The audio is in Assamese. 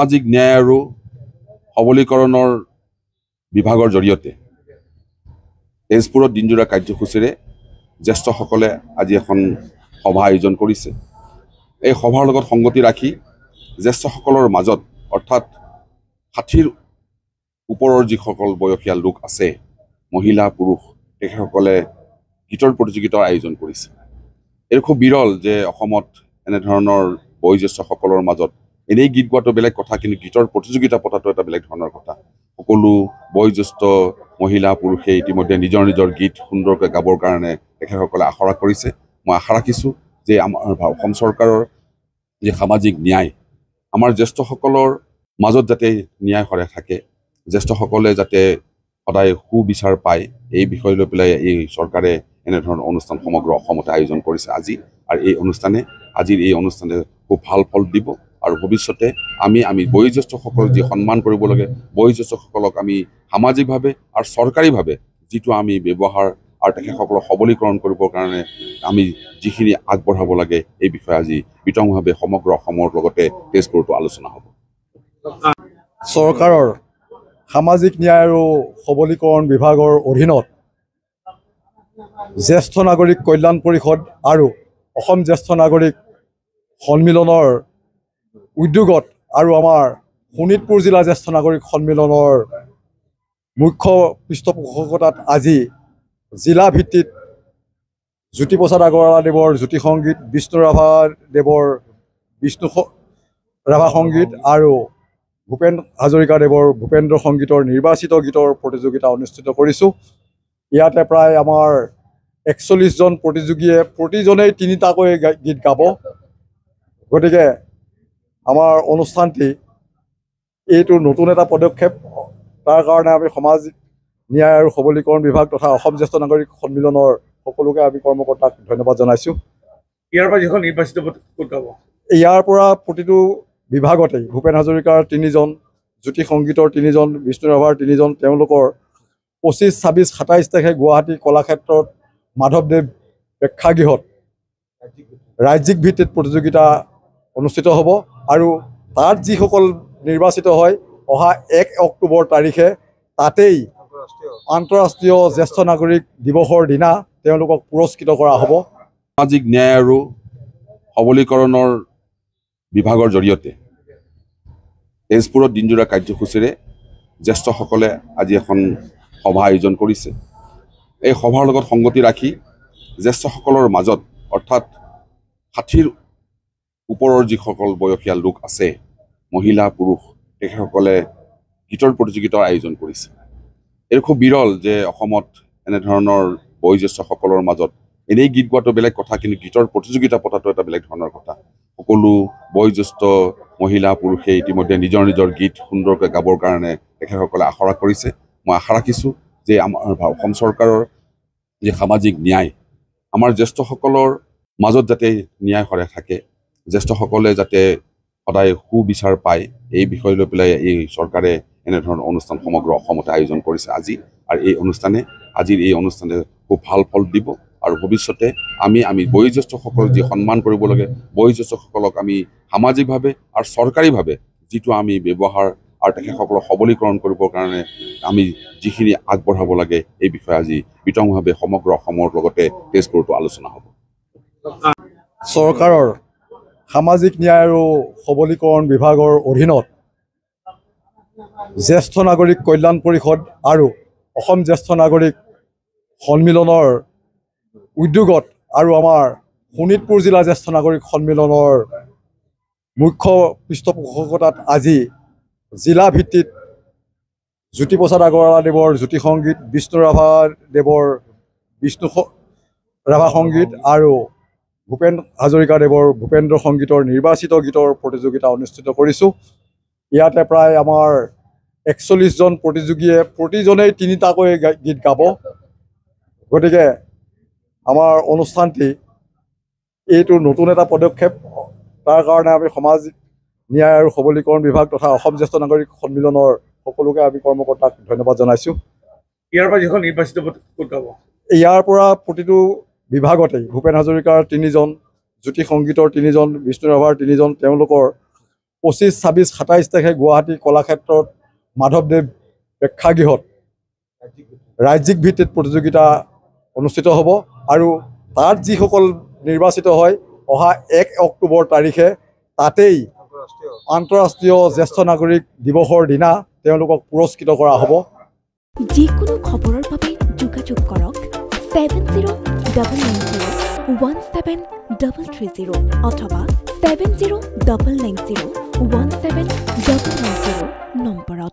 সামাজিক ন্যায় আৰু সবলীকৰণৰ বিভাগৰ জৰিয়তে তেজপুৰত দিনজোৰা কাৰ্যসূচীৰে জ্যেষ্ঠসকলে আজি এখন সভা আয়োজন কৰিছে। এই সভাৰ লগত সংগতি ৰাখি জ্যেষ্ঠসকলৰ মাজত অৰ্থাৎ ৬০ৰ ওপৰৰ যিসকল বয়সীয়াল লোক আছে, মহিলা পুৰুষ, তেখেতসকলে গীতৰ প্ৰতিযোগিতাৰ আয়োজন কৰিছে। এই খুব বিৰল যে অসমত এনেধৰণৰ বয়োজ্যেষ্ঠসকলৰ মাজত এনেই গীত গোৱাটো বেলেগ কথা, কিন্তু গীতৰ প্ৰতিযোগিতা পতাটো এটা বেলেগ ধৰণৰ কথা। সকলো বয়োজ্যেষ্ঠ মহিলা পুৰুষে ইতিমধ্যে নিজৰ নিজৰ গীত সুন্দৰকৈ গাবৰ কাৰণে তেখেতসকলে আখৰা কৰিছে। মই আশা ৰাখিছোঁ যে আমাৰ অসম চৰকাৰৰ যি সামাজিক ন্যায়, আমাৰ জ্যেষ্ঠসকলৰ মাজত যাতে ন্যায় সদায় থাকে, জ্যেষ্ঠসকলে যাতে সদায় সুবিচাৰ পায়, এই বিষয় লৈ পেলাই এই চৰকাৰে এনেধৰণৰ অনুষ্ঠান সমগ্ৰ অসমতে আয়োজন কৰিছে আজি। আৰু এই আজিৰ এই অনুষ্ঠানে খুব ভাল ফল দিব। আৰু ভৱিষ্যতে আমি বয়োজ্যেষ্ঠসকলক যি সন্মান কৰিব লাগে, বয়োজ্যেষ্ঠসকলক আমি সামাজিকভাৱে আৰু চৰকাৰীভাৱে যিটো আমি ব্যৱহাৰ আৰু তেখেতসকলক সবলীকৰণ কৰিবৰ কাৰণে আমি যিখিনি আগবঢ়াব লাগে, এই বিষয়ে আজি বিতংভাৱে সমগ্ৰ অসমৰ লগতে তেজপুৰতো আলোচনা হ'ব। চৰকাৰৰ সামাজিক ন্যায় আৰু সবলীকৰণ বিভাগৰ অধীনত জ্যেষ্ঠ নাগৰিক কল্যাণ পৰিষদ আৰু অসম জ্যেষ্ঠ নাগৰিক সন্মিলনৰ উদ্যোগত আৰু আমাৰ শোণিতপুৰ জিলা জ্যেষ্ঠ নাগৰিক সন্মিলনৰ মুখ্য পৃষ্ঠপোষকতাত আজি জিলা ভিত্তিত জ্যোতিপ্ৰসাদ আগৰৱালাদেৱৰ জ্যোতি সংগীত, বিষ্ণু ৰাভাদেৱৰ বিষ্ণু ৰাভা সংগীত আৰু ভূপেন হাজৰিকাদেৱৰ ভূপেন্দ্ৰ সংগীতৰ নিৰ্বাচিত গীতৰ প্ৰতিযোগিতা অনুষ্ঠিত কৰিছোঁ। ইয়াতে প্ৰায় আমাৰ ৪১জন প্ৰতিযোগীয়ে প্ৰতিজনেই ৩টাকৈ গীত গাব। গতিকে আমাৰ অনুষ্ঠানটি এইটো নতুন এটা পদক্ষেপ। তাৰ কাৰণে আমি সমাজ ন্যায় আৰু সবলীকৰণ বিভাগ তথা অসম জ্যেষ্ঠ নাগৰিক সন্মিলনৰ সকলোকে আমি কৰ্মকৰ্তাক ধন্যবাদ জনাইছোঁ। ইয়াৰ পৰা যিখন নিৰ্বাচিত ক'ত গাব? ইয়াৰ পৰা প্ৰতিটো বিভাগতেই ভূপেন হাজৰিকাৰ ৩জন, জ্যোতি সংগীতৰ ৩জন, বিষ্ণু ৰাভাৰ ৩জন, তেওঁলোকৰ ২৫, ২৬, ২৭ তাৰিখে গুৱাহাটী কলাক্ষেত্ৰত মাধৱদেৱ প্ৰেক্ষাগৃহত ৰাজ্যিক ভিত্তিত প্ৰতিযোগিতা অনুষ্ঠিত হ'ব। আৰু তাত যিসকল নিৰ্বাচিত হয়, অহা ১ অক্টোবৰ তাৰিখে তাতেই আন্তঃৰাষ্ট্ৰীয় জ্যেষ্ঠ নাগৰিক দিৱসৰ দিনা তেওঁলোকক পুৰস্কৃত কৰা হ'ব। সামাজিক ন্যায় আৰু সবলীকৰণৰ বিভাগৰ জৰিয়তে তেজপুৰত দিনজোৰা কাৰ্যসূচীৰে জ্যেষ্ঠসকলে আজি এখন সভা আয়োজন কৰিছে। এই সভাৰ লগত সংগতি ৰাখি জ্যেষ্ঠসকলৰ মাজত অৰ্থাৎ ৬০ৰ ওপৰৰ যিসকল বয়সীয়াল লোক আছে, মহিলা পুৰুষ, তেখেতসকলে গীতৰ প্ৰতিযোগিতাৰ আয়োজন কৰিছে। এই খুব বিৰল যে অসমত এনেধৰণৰ বয়োজ্যেষ্ঠসকলৰ মাজত এনেই গীত গোৱাটো বেলেগ কথা, কিন্তু গীতৰ প্ৰতিযোগিতা পতাটো এটা বেলেগ ধৰণৰ কথা। সকলো বয়োজ্যেষ্ঠ মহিলা পুৰুষে ইতিমধ্যে নিজৰ নিজৰ গীত সুন্দৰকৈ গাবৰ কাৰণে তেখেতসকলে আখৰা কৰিছে। মই আশা ৰাখিছোঁ যে আমাৰ অসম চৰকাৰৰ যি সামাজিক ন্যায়, আমাৰ জ্যেষ্ঠসকলৰ মাজত যাতে ন্যায় সদায় থাকে, জ্যেষ্ঠসকলে যাতে সদায় সুবিচাৰ পায়, এই বিষয় লৈ পেলাই এই চৰকাৰে এনেধৰণৰ অনুষ্ঠান সমগ্ৰ অসমতে আয়োজন কৰিছে আজি। আৰু এই আজিৰ এই অনুষ্ঠানে খুব ভাল ফল দিব। আৰু ভৱিষ্যতে আমি বয়োজ্যেষ্ঠসকলক যি সন্মান কৰিব লাগে, বয়োজ্যেষ্ঠসকলক আমি সামাজিকভাৱে আৰু চৰকাৰীভাৱে যিটো আমি ব্যৱহাৰ আৰু তেখেতসকলক সবলীকৰণ কৰিবৰ কাৰণে আমি যিখিনি আগবঢ়াব লাগে, এই বিষয়ে আজি বিতংভাৱে সমগ্ৰ অসমৰ লগতে তেজপুৰতো আলোচনা হ'ব। চৰকাৰৰ সামাজিক ন্যায় আৰু সবলীকৰণ বিভাগৰ অধীনত জ্যেষ্ঠ নাগৰিক কল্যাণ পৰিষদ আৰু অসম জ্যেষ্ঠ নাগৰিক সন্মিলনৰ উদ্যোগত আৰু আমাৰ শোণিতপুৰ জিলা জ্যেষ্ঠ নাগৰিক সন্মিলনৰ মুখ্য পৃষ্ঠপোষকতাত আজি জিলা ভিত্তিত জ্যোতিপ্ৰসাদ আগৰৱালাদেৱৰ জ্যোতি সংগীত, বিষ্ণু ৰাভাদেৱৰ বিষ্ণু ৰাভা সংগীত আৰু ভূপেন হাজৰিকাদেৱৰ ভূপেন্দ্ৰ সংগীতৰ নিৰ্বাচিত গীতৰ প্ৰতিযোগিতা অনুষ্ঠিত কৰিছোঁ। ইয়াতে প্ৰায় আমাৰ ৪১জন প্ৰতিযোগীয়ে প্ৰতিজনেই ৩টাকৈ গীত গাব। গতিকে আমাৰ অনুষ্ঠানটি এইটো নতুন এটা পদক্ষেপ। তাৰ কাৰণে আমি সমাজ ন্যায় আৰু সবলীকৰণ বিভাগ তথা অসম জ্যেষ্ঠ নাগৰিক সন্মিলনৰ সকলোকে আমি কৰ্মকৰ্তাক ধন্যবাদ জনাইছোঁ। ইয়াৰ পৰা যিখন নিৰ্বাচিত ক'ত গাব? ইয়াৰ পৰা প্ৰতিটো বিভাগতেই ভূপেন হাজৰিকাৰ ৩জন, জ্যোতি সংগীতৰ ৩জন, বিষ্ণু ৰাভাৰ ৩জন, তেওঁলোকৰ 25, 26, 27 তাৰিখে গুৱাহাটী কলাক্ষেত্ৰত মাধৱদেৱ প্ৰেক্ষাগৃহত ৰাজ্যিক ভিত্তিত প্ৰতিযোগিতা অনুষ্ঠিত হ'ব আৰু তাত যিসকল নিৰ্বাচিত হয় অহা 1 অক্টোবৰ তাৰিখে তাতেই আন্তঃৰাষ্ট্ৰীয় জ্যেষ্ঠ নাগৰিক দিৱসৰ দিনা তেওঁলোকক পুৰস্কৃত কৰা হ'ব। যিকোনো খবৰৰ বাবে যোগাযোগ কৰক 7099017330 অথবা 7099017390 নম্বৰত।